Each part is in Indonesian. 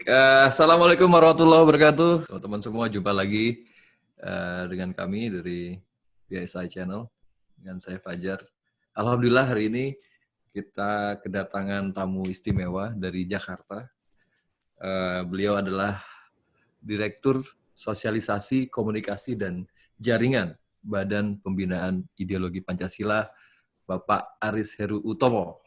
Assalamualaikum warahmatullahi wabarakatuh. Teman-teman semua, jumpa lagi dengan kami dari BSI Channel, dengan saya Fajar. Alhamdulillah hari ini kita kedatangan tamu istimewa dari Jakarta. Beliau adalah Direktur Sosialisasi, Komunikasi, dan Jaringan Badan Pembinaan Ideologi Pancasila, Bapak Aris Heru Utomo.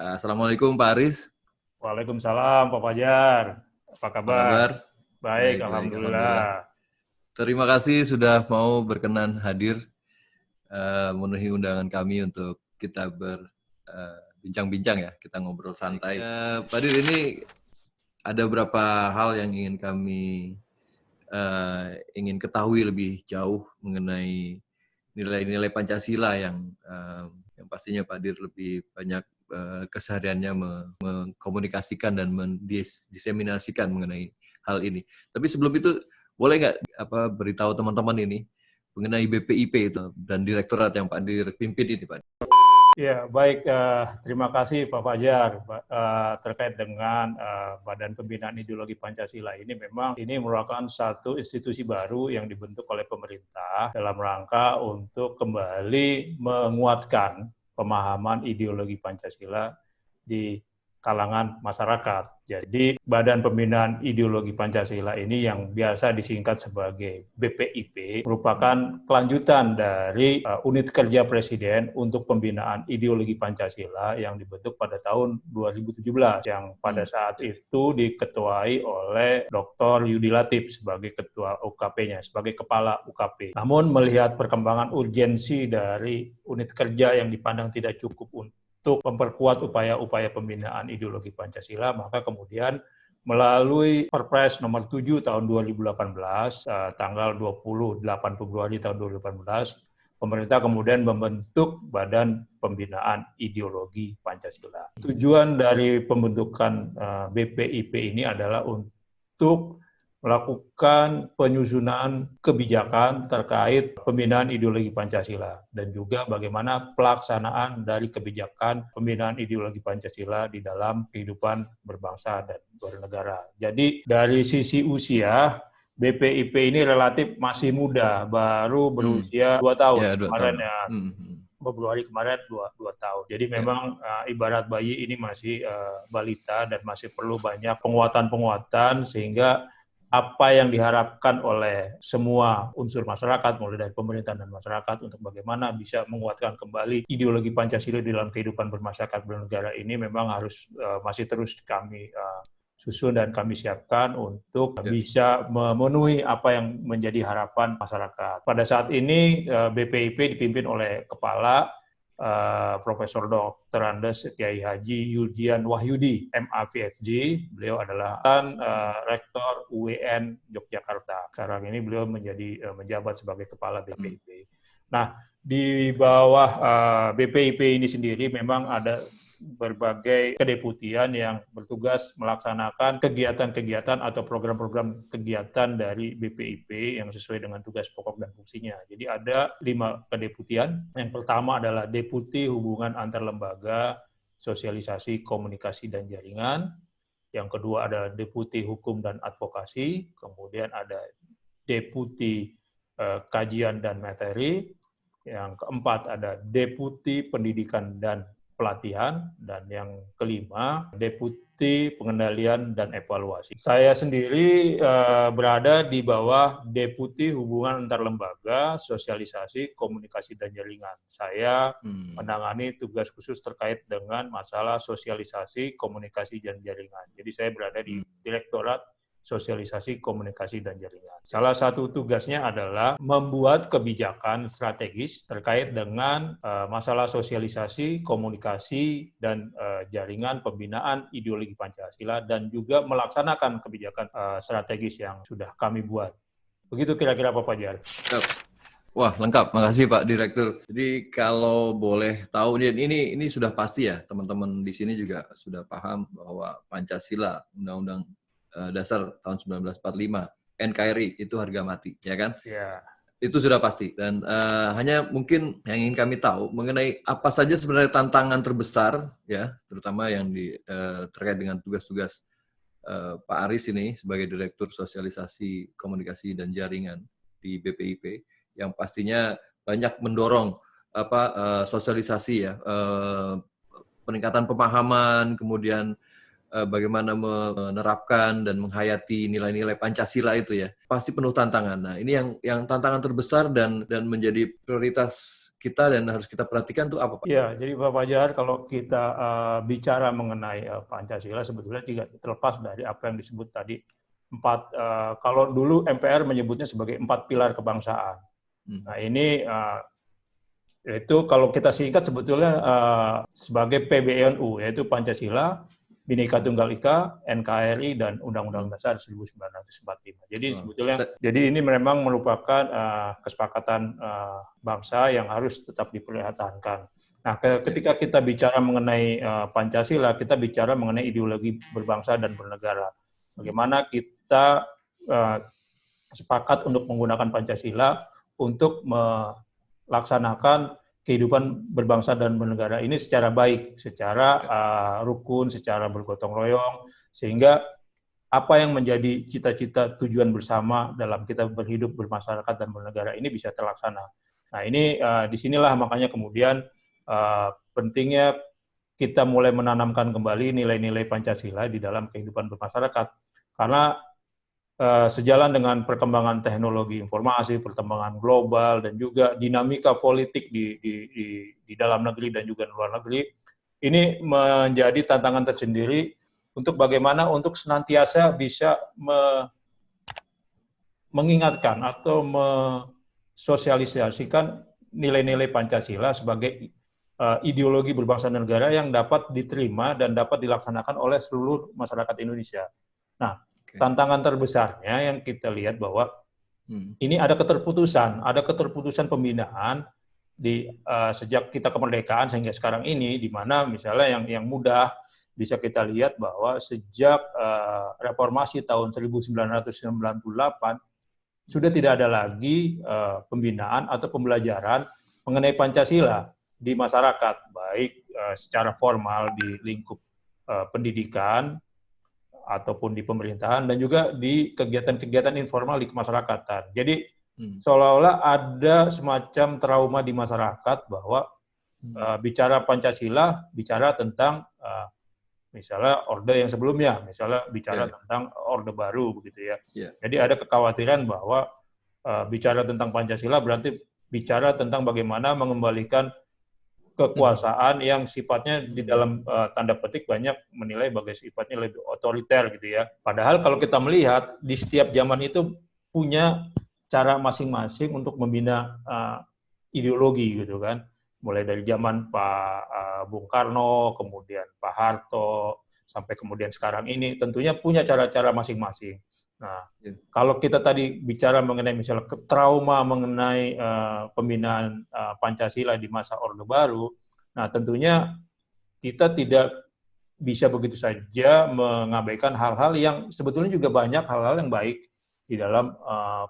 Assalamualaikum Pak Aris. Waalaikumsalam Pak Fajar. Apa kabar? Baik, alhamdulillah. Terima kasih sudah mau berkenan hadir memenuhi undangan kami untuk kita berbincang-bincang ya, kita ngobrol santai. Pak Dir, ini ada beberapa hal yang ingin kami ingin ketahui lebih jauh mengenai nilai-nilai Pancasila yang pastinya Pak Dir lebih banyak kesehariannya mengkomunikasikan dan mendiseminasikan mengenai hal ini. Tapi sebelum itu, boleh nggak beritahu teman-teman ini mengenai BPIP itu dan direktorat yang Pak Dir pimpin ini, Pak? Ya, baik. Terima kasih Pak Fajar. Terkait dengan Badan Pembinaan Ideologi Pancasila ini, memang ini merupakan satu institusi baru yang dibentuk oleh pemerintah dalam rangka untuk kembali menguatkan pemahaman ideologi Pancasila di kalangan masyarakat. Jadi Badan Pembinaan Ideologi Pancasila ini yang biasa disingkat sebagai BPIP merupakan kelanjutan dari unit kerja Presiden untuk pembinaan ideologi Pancasila yang dibentuk pada tahun 2017 yang pada saat itu diketuai oleh Dr. Yudi Latif sebagai ketua UKP-nya, sebagai kepala UKP. Namun melihat perkembangan urgensi dari unit kerja yang dipandang tidak cukup untuk memperkuat upaya-upaya pembinaan ideologi Pancasila, maka kemudian melalui Perpres nomor 7 tahun 2018, tanggal 28 Februari tahun 2018, pemerintah kemudian membentuk Badan Pembinaan Ideologi Pancasila. Tujuan dari pembentukan BPIP ini adalah untuk melakukan penyusunan kebijakan terkait pembinaan ideologi Pancasila dan juga bagaimana pelaksanaan dari kebijakan pembinaan ideologi Pancasila di dalam kehidupan berbangsa dan bernegara. Jadi dari sisi usia, BPIP ini relatif masih muda, baru berusia 2 tahun. Ya, 2 kemarin tahun. Ya. Februari kemarin 2 tahun. Jadi memang ibarat bayi ini masih balita dan masih perlu banyak penguatan-penguatan sehingga apa yang diharapkan oleh semua unsur masyarakat, mulai dari pemerintah dan masyarakat, untuk bagaimana bisa menguatkan kembali ideologi Pancasila di dalam kehidupan bermasyarakat bernegara ini memang harus masih terus kami susun dan kami siapkan untuk bisa memenuhi apa yang menjadi harapan masyarakat. Pada saat ini BPIP dipimpin oleh Kepala Profesor Dr. Andes Kiai Haji Yudian Wahyudi, MA-PhD. Beliau adalah Rektor UIN Yogyakarta. Sekarang ini beliau menjabat sebagai Kepala BPIP. Nah, di bawah BPIP ini sendiri memang ada berbagai kedeputian yang bertugas melaksanakan kegiatan-kegiatan atau program-program kegiatan dari BPIP yang sesuai dengan tugas pokok dan fungsinya. Jadi ada 5 kedeputian. Yang pertama adalah Deputi Hubungan Antar Lembaga, Sosialisasi, Komunikasi, dan Jaringan. Yang kedua adalah Deputi Hukum dan Advokasi. Kemudian ada Deputi Kajian dan Materi. Yang keempat ada Deputi Pendidikan dan Pelatihan, dan yang kelima Deputi Pengendalian dan Evaluasi. Saya sendiri berada di bawah Deputi Hubungan Antar Lembaga, Sosialisasi, Komunikasi, dan Jaringan. Saya menangani tugas khusus terkait dengan masalah sosialisasi, komunikasi, dan jaringan. Jadi saya berada di Direktorat Sosialisasi, Komunikasi, dan Jaringan. Salah satu tugasnya adalah membuat kebijakan strategis terkait dengan masalah sosialisasi, komunikasi, dan jaringan pembinaan ideologi Pancasila, dan juga melaksanakan kebijakan strategis yang sudah kami buat. Begitu kira-kira Pak Fajar. Wah, lengkap. Makasih Pak Direktur. Jadi kalau boleh tahu, ini sudah pasti ya, teman-teman di sini juga sudah paham bahwa Pancasila, Undang-Undang Dasar tahun 1945, NKRI itu harga mati, ya kan? Ya. Itu sudah pasti. Dan hanya mungkin yang ingin kami tahu mengenai apa saja sebenarnya tantangan terbesar, ya, terutama yang terkait dengan tugas-tugas Pak Aris ini sebagai Direktur Sosialisasi Komunikasi dan Jaringan di BPIP, yang pastinya banyak mendorong sosialisasi ya, peningkatan pemahaman, kemudian bagaimana menerapkan dan menghayati nilai-nilai Pancasila itu ya, pasti penuh tantangan. Nah, ini yang tantangan terbesar dan menjadi prioritas kita dan harus kita perhatikan tuh apa, Pak? Ya, jadi Pak Fajar, kalau kita bicara mengenai Pancasila, sebetulnya tidak terlepas dari apa yang disebut tadi kalau dulu MPR menyebutnya sebagai 4 pilar kebangsaan. Nah, ini itu kalau kita singkat sebetulnya sebagai PBNU, yaitu Pancasila, Bhinneka Tunggal Ika, NKRI, dan Undang-Undang Dasar 1945. Jadi sebetulnya, jadi ini memang merupakan kesepakatan bangsa yang harus tetap diperlihatkan. Nah, ketika kita bicara mengenai Pancasila, kita bicara mengenai ideologi berbangsa dan bernegara. Bagaimana kita sepakat untuk menggunakan Pancasila untuk melaksanakan kehidupan berbangsa dan bernegara ini secara baik, secara rukun, secara bergotong royong, sehingga apa yang menjadi cita-cita tujuan bersama dalam kita berhidup, bermasyarakat, dan bernegara ini bisa terlaksana. Nah, ini disinilah makanya kemudian pentingnya kita mulai menanamkan kembali nilai-nilai Pancasila di dalam kehidupan bermasyarakat. Karena sejalan dengan perkembangan teknologi informasi, perkembangan global, dan juga dinamika politik di dalam negeri dan juga di luar negeri, ini menjadi tantangan tersendiri untuk bagaimana untuk senantiasa bisa mengingatkan atau mensosialisasikan nilai-nilai Pancasila sebagai ideologi berbangsa dan negara yang dapat diterima dan dapat dilaksanakan oleh seluruh masyarakat Indonesia. Nah, tantangan terbesarnya yang kita lihat bahwa ini ada keterputusan pembinaan sejak kita kemerdekaan sehingga sekarang ini, di mana misalnya yang mudah bisa kita lihat bahwa sejak reformasi tahun 1998 sudah tidak ada lagi pembinaan atau pembelajaran mengenai Pancasila di masyarakat, baik secara formal di lingkup pendidikan ataupun di pemerintahan, dan juga di kegiatan-kegiatan informal di kemasyarakatan. Jadi seolah-olah ada semacam trauma di masyarakat bahwa bicara Pancasila, bicara tentang misalnya orde yang sebelumnya, misalnya bicara tentang orde baru, begitu ya. Jadi ada kekhawatiran bahwa bicara tentang Pancasila berarti bicara tentang bagaimana mengembalikan kekuasaan yang sifatnya di dalam tanda petik banyak menilai sebagai sifatnya lebih otoriter gitu ya. Padahal kalau kita melihat di setiap zaman itu punya cara masing-masing untuk membina ideologi gitu kan. Mulai dari zaman Pak Bung Karno, kemudian Pak Harto, sampai kemudian sekarang ini tentunya punya cara-cara masing-masing. Nah, kalau kita tadi bicara mengenai misalnya trauma mengenai pembinaan Pancasila di masa Orde Baru, nah tentunya kita tidak bisa begitu saja mengabaikan hal-hal yang sebetulnya juga banyak hal-hal yang baik di dalam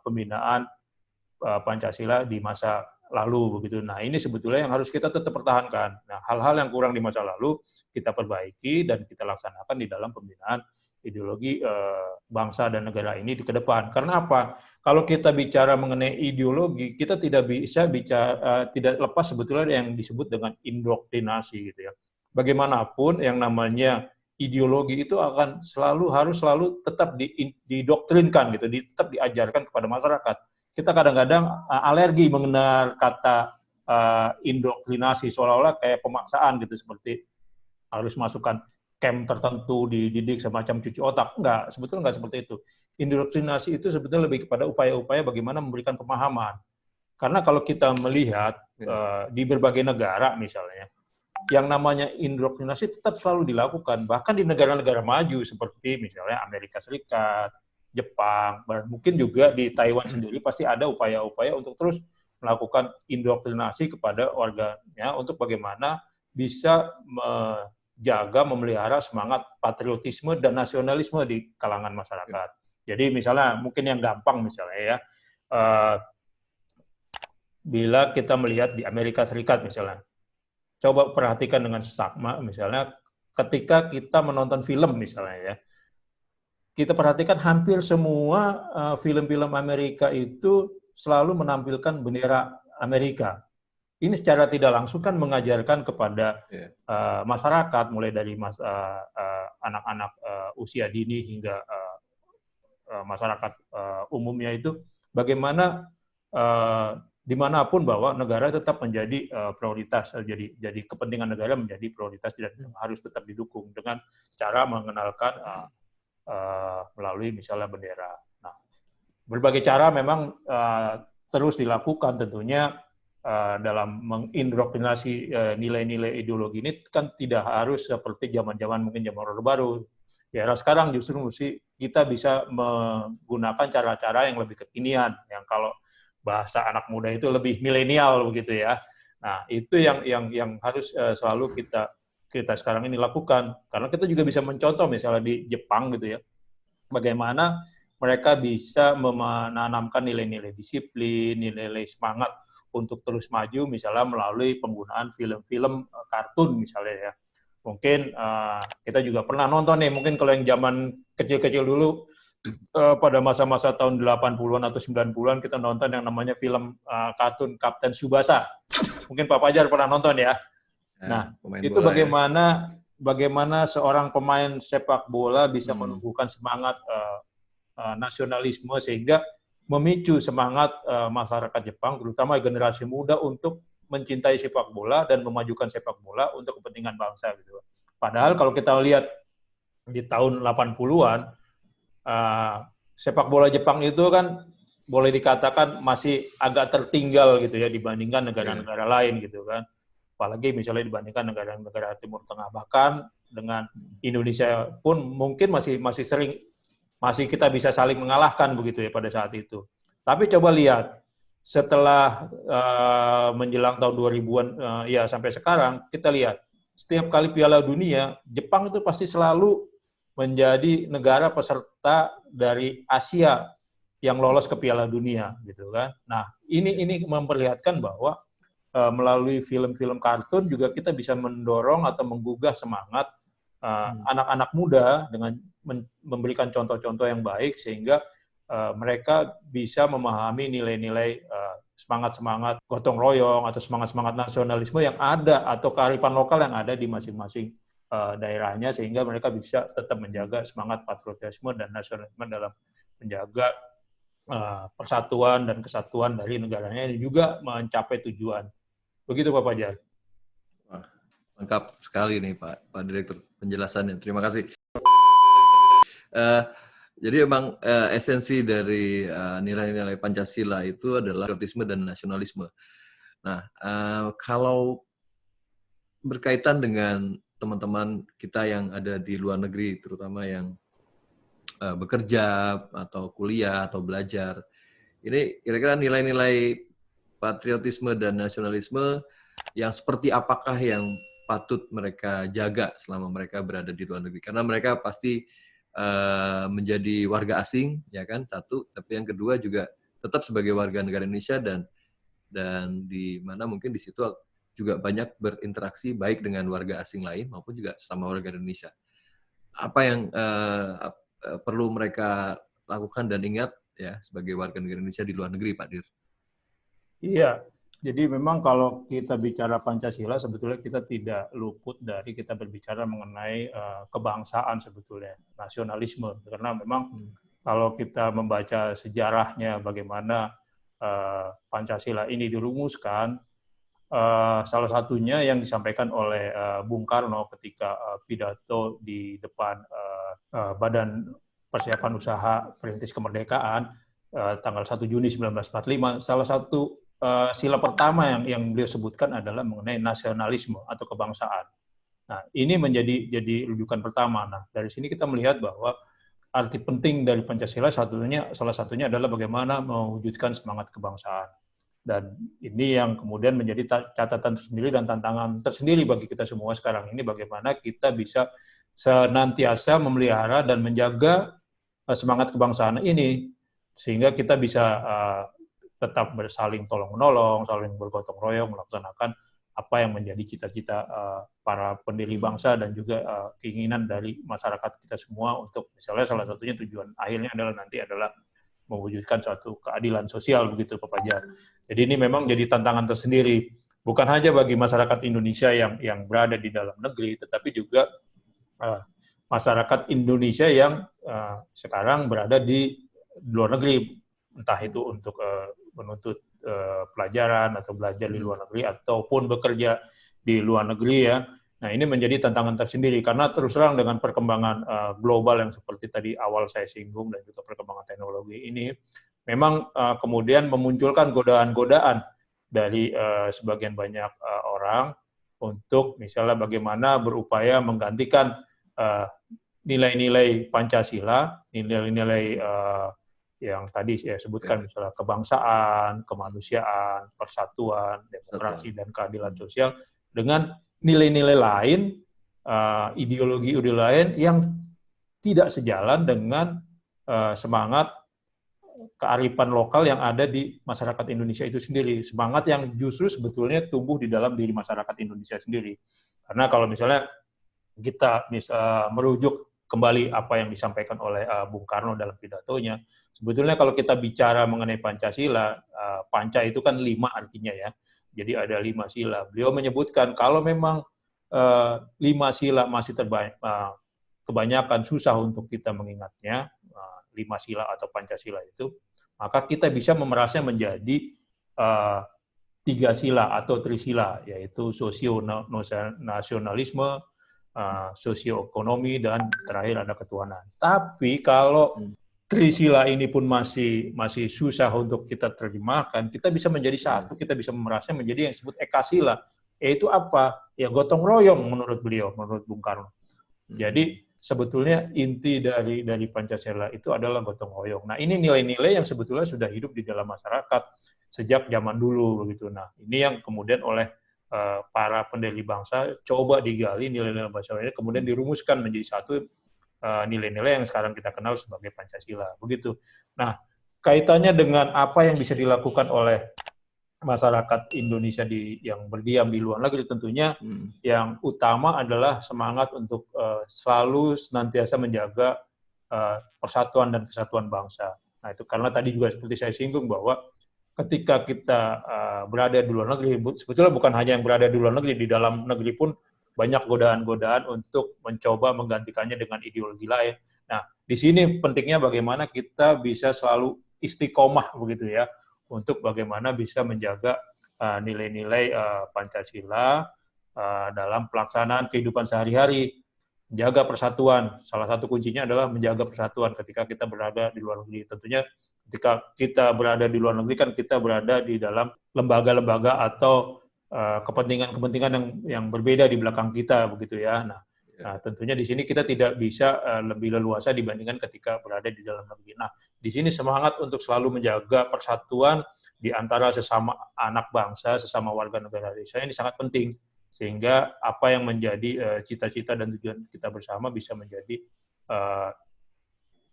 pembinaan Pancasila di masa lalu begitu. Nah, ini sebetulnya yang harus kita tetap pertahankan. Nah, hal-hal yang kurang di masa lalu kita perbaiki dan kita laksanakan di dalam pembinaan ideologi bangsa dan negara ini di ke depan. Karena apa? Kalau kita bicara mengenai ideologi, kita tidak bisa bicara tidak lepas sebetulnya yang disebut dengan indoktrinasi gitu ya. Bagaimanapun yang namanya ideologi itu akan harus selalu tetap didoktrinkan gitu, tetap diajarkan kepada masyarakat. Kita kadang-kadang alergi mengenal kata indoktrinasi, seolah-olah kayak pemaksaan gitu, seperti harus masukkan camp tertentu, dididik semacam cuci otak. Enggak, sebetulnya enggak seperti itu. Indoktrinasi itu sebetulnya lebih kepada upaya-upaya bagaimana memberikan pemahaman. Karena kalau kita melihat di berbagai negara misalnya, yang namanya indoktrinasi tetap selalu dilakukan. Bahkan di negara-negara maju seperti misalnya Amerika Serikat, Jepang, mungkin juga di Taiwan sendiri pasti ada upaya-upaya untuk terus melakukan indoktrinasi kepada warganya untuk bagaimana bisa menjaga, memelihara semangat patriotisme dan nasionalisme di kalangan masyarakat. Jadi misalnya, mungkin yang gampang misalnya ya, bila kita melihat di Amerika Serikat misalnya, coba perhatikan dengan seksama misalnya ketika kita menonton film misalnya ya, kita perhatikan hampir semua film-film Amerika itu selalu menampilkan bendera Amerika. Ini secara tidak langsung kan mengajarkan kepada masyarakat, mulai dari anak-anak usia dini hingga masyarakat umumnya itu, bagaimana dimanapun bahwa negara tetap menjadi prioritas, jadi kepentingan negara menjadi prioritas dan harus tetap didukung dengan cara mengenalkan melalui misalnya bendera. Nah, berbagai cara memang terus dilakukan tentunya dalam mengindoktrinasi nilai-nilai ideologi ini kan tidak harus seperti zaman-zaman mungkin zaman Orde Baru. Di era sekarang justru mesti kita bisa menggunakan cara-cara yang lebih kekinian, yang kalau bahasa anak muda itu lebih milenial begitu ya. Nah, itu yang harus selalu kita sekarang ini lakukan. Karena kita juga bisa mencontoh misalnya di Jepang gitu ya, bagaimana mereka bisa menanamkan nilai-nilai disiplin, nilai-nilai semangat untuk terus maju misalnya melalui penggunaan film-film kartun misalnya ya. Mungkin kita juga pernah nonton nih, mungkin kalau yang zaman kecil-kecil dulu, pada masa-masa tahun 80-an atau 90-an kita nonton yang namanya film kartun Kapten Tsubasa. Mungkin Pak Fajar pernah nonton ya. Nah, itu bagaimana seorang pemain sepak bola bisa menumbuhkan semangat nasionalisme sehingga memicu semangat masyarakat Jepang, terutama generasi muda untuk mencintai sepak bola dan memajukan sepak bola untuk kepentingan bangsa gitu. Padahal kalau kita lihat di tahun 80-an sepak bola Jepang itu kan boleh dikatakan masih agak tertinggal gitu ya dibandingkan negara-negara lain gitu kan. Apalagi misalnya dibandingkan negara-negara Timur Tengah, bahkan dengan Indonesia pun mungkin masih sering kita bisa saling mengalahkan begitu ya pada saat itu. Tapi coba lihat setelah menjelang tahun 2000-an ya sampai sekarang, kita lihat setiap kali Piala Dunia Jepang itu pasti selalu menjadi negara peserta dari Asia yang lolos ke Piala Dunia gitu kan. Nah, ini memperlihatkan bahwa melalui film-film kartun juga kita bisa mendorong atau menggugah semangat anak-anak muda dengan memberikan contoh-contoh yang baik sehingga mereka bisa memahami nilai-nilai semangat-semangat gotong royong atau semangat-semangat nasionalisme yang ada atau kearifan lokal yang ada di masing-masing daerahnya sehingga mereka bisa tetap menjaga semangat patriotisme dan nasionalisme dalam menjaga persatuan dan kesatuan dari negaranya dan juga mencapai tujuan. Begitu Pak Fajar. Wah, lengkap sekali nih Pak Direktur penjelasannya. Terima kasih. Jadi memang esensi dari nilai-nilai Pancasila itu adalah patriotisme dan nasionalisme. Nah, kalau berkaitan dengan teman-teman kita yang ada di luar negeri, terutama yang bekerja atau kuliah atau belajar, ini kira-kira nilai-nilai patriotisme dan nasionalisme yang seperti apakah yang patut mereka jaga selama mereka berada di luar negeri? Karena mereka pasti menjadi warga asing, ya kan, satu, tapi yang kedua juga tetap sebagai warga negara Indonesia dan di mana mungkin di situ juga banyak berinteraksi baik dengan warga asing lain maupun juga sama warga Indonesia. Apa yang perlu mereka lakukan dan ingat ya sebagai warga negara Indonesia di luar negeri, Pak Dir? Iya, jadi memang kalau kita bicara Pancasila sebetulnya kita tidak luput dari kita berbicara mengenai kebangsaan sebetulnya, nasionalisme. Karena memang kalau kita membaca sejarahnya bagaimana Pancasila ini dirumuskan, salah satunya yang disampaikan oleh Bung Karno ketika pidato di depan Badan Persiapan Usaha Perintis Kemerdekaan tanggal 1 Juni 1945, salah satu sila pertama yang beliau sebutkan adalah mengenai nasionalisme atau kebangsaan. Nah, ini jadi rujukan pertama. Nah, dari sini kita melihat bahwa arti penting dari Pancasila salah satunya adalah bagaimana mewujudkan semangat kebangsaan. Dan ini yang kemudian menjadi catatan tersendiri dan tantangan tersendiri bagi kita semua sekarang ini, bagaimana kita bisa senantiasa memelihara dan menjaga semangat kebangsaan ini, sehingga kita bisa tetap bersaling tolong-menolong, saling bergotong royong, melaksanakan apa yang menjadi cita-cita para pendiri bangsa dan juga keinginan dari masyarakat kita semua untuk misalnya salah satunya tujuan akhirnya adalah mewujudkan suatu keadilan sosial begitu Pak Fajar. Jadi ini memang jadi tantangan tersendiri bukan hanya bagi masyarakat Indonesia yang berada di dalam negeri, tetapi juga masyarakat Indonesia yang sekarang berada di luar negeri, entah itu untuk menuntut pelajaran atau belajar di luar negeri ataupun bekerja di luar negeri ya. Nah, ini menjadi tantangan tersendiri karena terus terang dengan perkembangan global yang seperti tadi awal saya singgung dan juga perkembangan teknologi ini, memang kemudian memunculkan godaan-godaan dari sebagian banyak orang untuk misalnya bagaimana berupaya menggantikan nilai-nilai Pancasila, nilai-nilai yang tadi saya sebutkan misalnya kebangsaan, kemanusiaan, persatuan, demokrasi, dan keadilan sosial dengan nilai-nilai lain, ideologi-ideologi lain yang tidak sejalan dengan semangat kearifan lokal yang ada di masyarakat Indonesia itu sendiri. Semangat yang justru sebetulnya tumbuh di dalam diri masyarakat Indonesia sendiri. Karena kalau misalnya kita merujuk kembali apa yang disampaikan oleh Bung Karno dalam pidatonya, sebetulnya kalau kita bicara mengenai Pancasila, Panca itu kan 5 artinya ya. Jadi ada 5 sila. Beliau menyebutkan kalau memang 5 sila masih kebanyakan susah untuk kita mengingatnya, 5 sila atau Pancasila itu, maka kita bisa memerasnya menjadi 3 sila atau trisila, yaitu sosio-nasionalisme, sosioekonomi, dan terakhir ada ketuhanan. Tapi kalau trisila ini pun masih susah untuk kita terjemahkan, kita bisa menjadi satu, kita bisa memerasnya menjadi yang disebut ekasila, yaitu apa? Ya gotong royong menurut beliau, menurut Bung Karno. Jadi sebetulnya inti dari Pancasila itu adalah gotong royong. Nah, ini nilai-nilai yang sebetulnya sudah hidup di dalam masyarakat sejak zaman dulu begitu. Nah, ini yang kemudian oleh para pendiri bangsa coba digali nilai-nilai Pancasila ini, kemudian dirumuskan menjadi satu nilai-nilai yang sekarang kita kenal sebagai Pancasila begitu. Nah, kaitannya dengan apa yang bisa dilakukan oleh masyarakat Indonesia yang berdiam di luar negeri, tentunya yang utama adalah semangat untuk selalu senantiasa menjaga persatuan dan kesatuan bangsa. Nah, itu karena tadi juga seperti saya singgung bahwa ketika kita berada di luar negeri, sebetulnya bukan hanya yang berada di luar negeri, di dalam negeri pun banyak godaan-godaan untuk mencoba menggantikannya dengan ideologi lain. Nah, di sini pentingnya bagaimana kita bisa selalu istiqomah begitu ya, untuk bagaimana bisa menjaga nilai-nilai Pancasila dalam pelaksanaan kehidupan sehari-hari, menjaga persatuan. Salah satu kuncinya adalah menjaga persatuan ketika kita berada di luar negeri. Tentunya ketika kita berada di luar negeri kan kita berada di dalam lembaga-lembaga atau kepentingan-kepentingan yang berbeda di belakang kita begitu ya. Nah, tentunya di sini kita tidak bisa lebih leluasa dibandingkan ketika berada di dalam negeri. Nah, di sini semangat untuk selalu menjaga persatuan di antara sesama anak bangsa, sesama warga negara Indonesia ini sangat penting. Sehingga apa yang menjadi cita-cita dan tujuan kita bersama bisa menjadi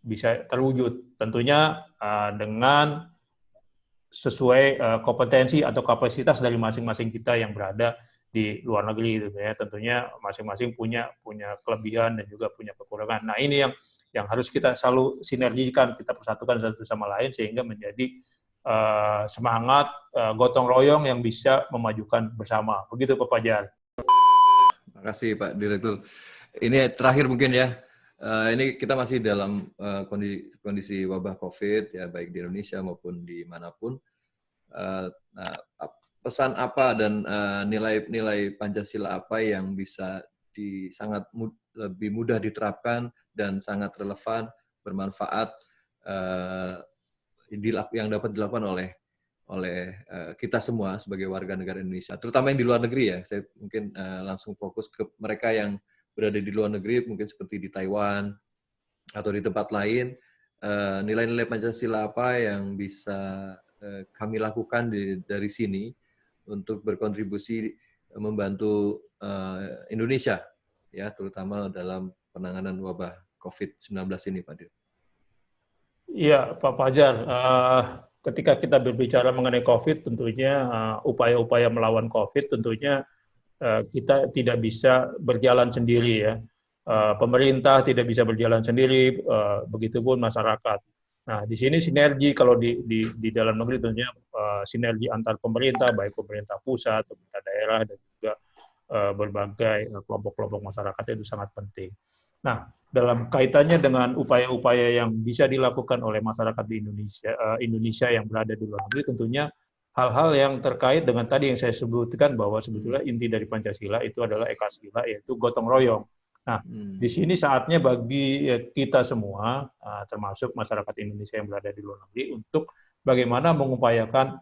bisa terwujud. Tentunya dengan sesuai kompetensi atau kapasitas dari masing-masing kita yang berada di luar negeri gitu ya. Tentunya masing-masing punya kelebihan dan juga punya kekurangan. Nah, ini yang harus kita selalu sinergikan, kita persatukan satu sama lain sehingga menjadi semangat gotong royong yang bisa memajukan bersama. Begitu Pak Fajar. Terima kasih Pak Direktur. Ini terakhir mungkin ya. Ini kita masih dalam kondisi wabah COVID ya, baik di Indonesia maupun di manapun. Nah, pesan apa dan nilai-nilai Pancasila apa yang bisa lebih mudah diterapkan dan sangat relevan, bermanfaat yang dapat dilakukan oleh kita semua sebagai warga negara Indonesia, terutama yang di luar negeri ya. Saya mungkin langsung fokus ke mereka yang berada di luar negeri, mungkin seperti di Taiwan atau di tempat lain. Nilai-nilai Pancasila apa yang bisa kami lakukan dari sini untuk berkontribusi membantu Indonesia, ya, terutama dalam penanganan wabah COVID-19 ini, Pak Dir? Iya, Pak Fajar. Ketika kita berbicara mengenai COVID, tentunya upaya-upaya melawan COVID tentunya kita tidak bisa berjalan sendiri ya. Pemerintah tidak bisa berjalan sendiri, begitupun masyarakat. Nah, di sini sinergi kalau di dalam negeri tentunya sinergi antar pemerintah, baik pemerintah pusat, pemerintah daerah, dan juga berbagai kelompok-kelompok masyarakat itu sangat penting. Nah, dalam kaitannya dengan upaya-upaya yang bisa dilakukan oleh masyarakat di Indonesia yang berada di luar negeri, tentunya hal-hal yang terkait dengan tadi yang saya sebutkan bahwa sebetulnya inti dari Pancasila itu adalah Ekasila, yaitu gotong royong. Nah, di sini saatnya bagi kita semua, termasuk masyarakat Indonesia yang berada di luar negeri, untuk bagaimana mengupayakan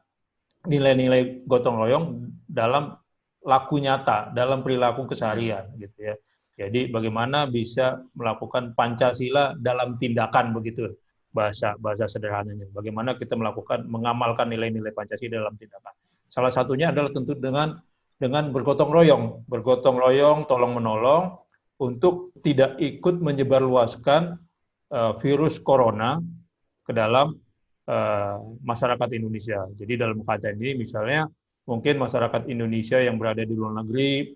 nilai-nilai gotong royong dalam laku nyata, dalam perilaku keseharian, gitu ya. Jadi bagaimana bisa melakukan Pancasila dalam tindakan, begitu bahasa sederhananya. Bagaimana kita mengamalkan nilai-nilai Pancasila dalam tindakan. Salah satunya adalah tentu dengan bergotong royong, tolong menolong untuk tidak ikut menyebarluaskan virus corona ke dalam masyarakat Indonesia. Jadi dalam keadaan ini misalnya mungkin masyarakat Indonesia yang berada di luar negeri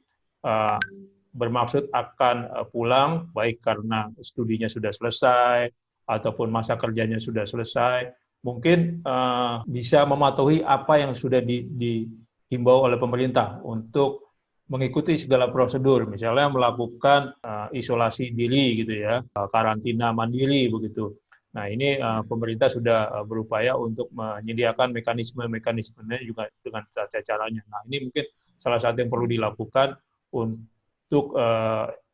bermaksud akan pulang, baik karena studinya sudah selesai, ataupun masa kerjanya sudah selesai, mungkin bisa mematuhi apa yang sudah dihimbau oleh pemerintah untuk mengikuti segala prosedur, misalnya melakukan isolasi diri, gitu ya, karantina mandiri, begitu. Nah, ini pemerintah sudah berupaya untuk menyediakan mekanismenya juga dengan caranya. Nah, ini mungkin salah satu yang perlu dilakukan untuk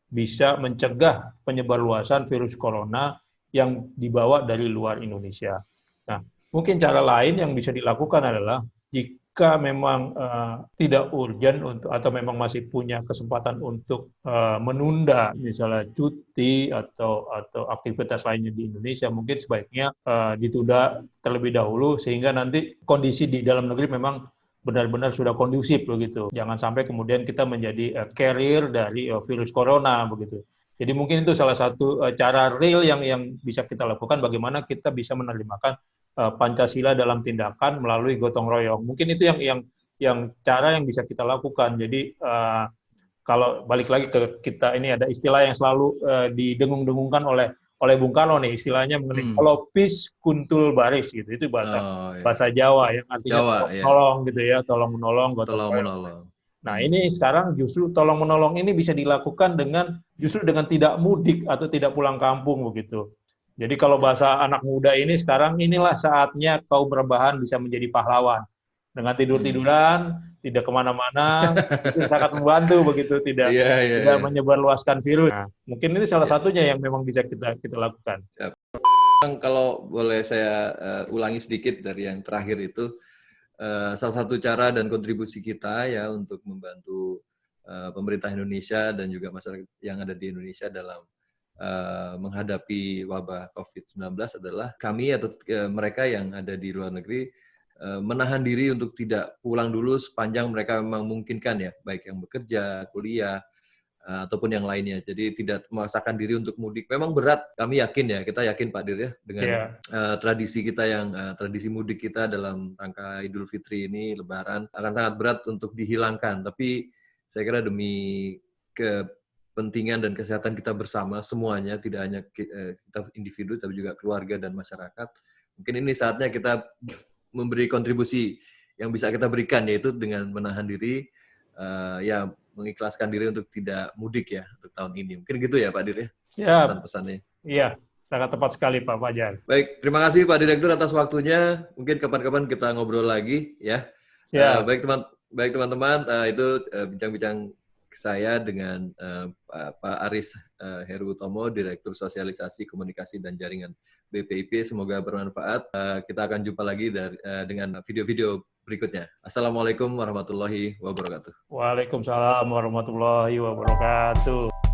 bisa mencegah penyebarluasan virus corona yang dibawa dari luar Indonesia. Nah, mungkin cara lain yang bisa dilakukan adalah jika memang tidak urgent atau memang masih punya kesempatan untuk menunda misalnya cuti atau aktivitas lainnya di Indonesia, mungkin sebaiknya ditunda terlebih dahulu sehingga nanti kondisi di dalam negeri memang benar-benar sudah kondusif, begitu. Jangan sampai kemudian kita menjadi carrier dari virus corona, begitu. Jadi mungkin itu salah satu cara real yang bisa kita lakukan, bagaimana kita bisa menerjemahkan Pancasila dalam tindakan melalui gotong royong. Mungkin itu yang cara yang bisa kita lakukan. Jadi kalau balik lagi ke kita, ini ada istilah yang selalu didengung-dengungkan oleh Bung Karno nih, istilahnya mengenai kolopis kuntul baris, gitu. Itu bahasa Jawa yang artinya Jawa, tolong gitu ya, tolong menolong, gotong tolong royong. menolong. Nah, ini sekarang justru tolong menolong ini bisa dilakukan dengan tidak mudik atau tidak pulang kampung, begitu. Jadi kalau bahasa anak muda ini sekarang, inilah saatnya kaum rebahan bisa menjadi pahlawan. Dengan tidur-tiduran, tidak kemana-mana, itu sangat membantu, begitu, tidak menyebarluaskan virus. Nah, mungkin ini salah satunya yang memang bisa kita lakukan. Kalau boleh saya ulangi sedikit dari yang terakhir itu, salah satu cara dan kontribusi kita ya untuk membantu pemerintah Indonesia dan juga masyarakat yang ada di Indonesia dalam menghadapi wabah COVID-19 adalah kami atau mereka yang ada di luar negeri menahan diri untuk tidak pulang dulu sepanjang mereka memang memungkinkan ya, baik yang bekerja, kuliah, ataupun yang lainnya. Jadi tidak memaksakan diri untuk mudik. Memang berat, kami yakin ya, kita yakin Pak Dir ya, dengan tradisi kita tradisi mudik kita dalam rangka Idul Fitri ini, Lebaran, akan sangat berat untuk dihilangkan. Tapi saya kira demi kepentingan dan kesehatan kita bersama, semuanya, tidak hanya kita individu, tapi juga keluarga dan masyarakat, mungkin ini saatnya kita memberi kontribusi yang bisa kita berikan, yaitu dengan menahan diri, ya mengikhlaskan diri untuk tidak mudik ya untuk tahun ini. Mungkin gitu ya Pak Dir ya, pesan-pesannya. Iya, sangat tepat sekali Pak Fajar. Baik, terima kasih Pak Direktur atas waktunya. Mungkin kapan-kapan kita ngobrol lagi ya. Baik teman-teman, itu bincang-bincang saya dengan Pak Aris Heru Utomo, Direktur Sosialisasi Komunikasi dan Jaringan BPIP. Semoga bermanfaat. Kita akan jumpa lagi dengan video-video berikutnya. Assalamualaikum warahmatullahi wabarakatuh. Waalaikumsalam warahmatullahi wabarakatuh.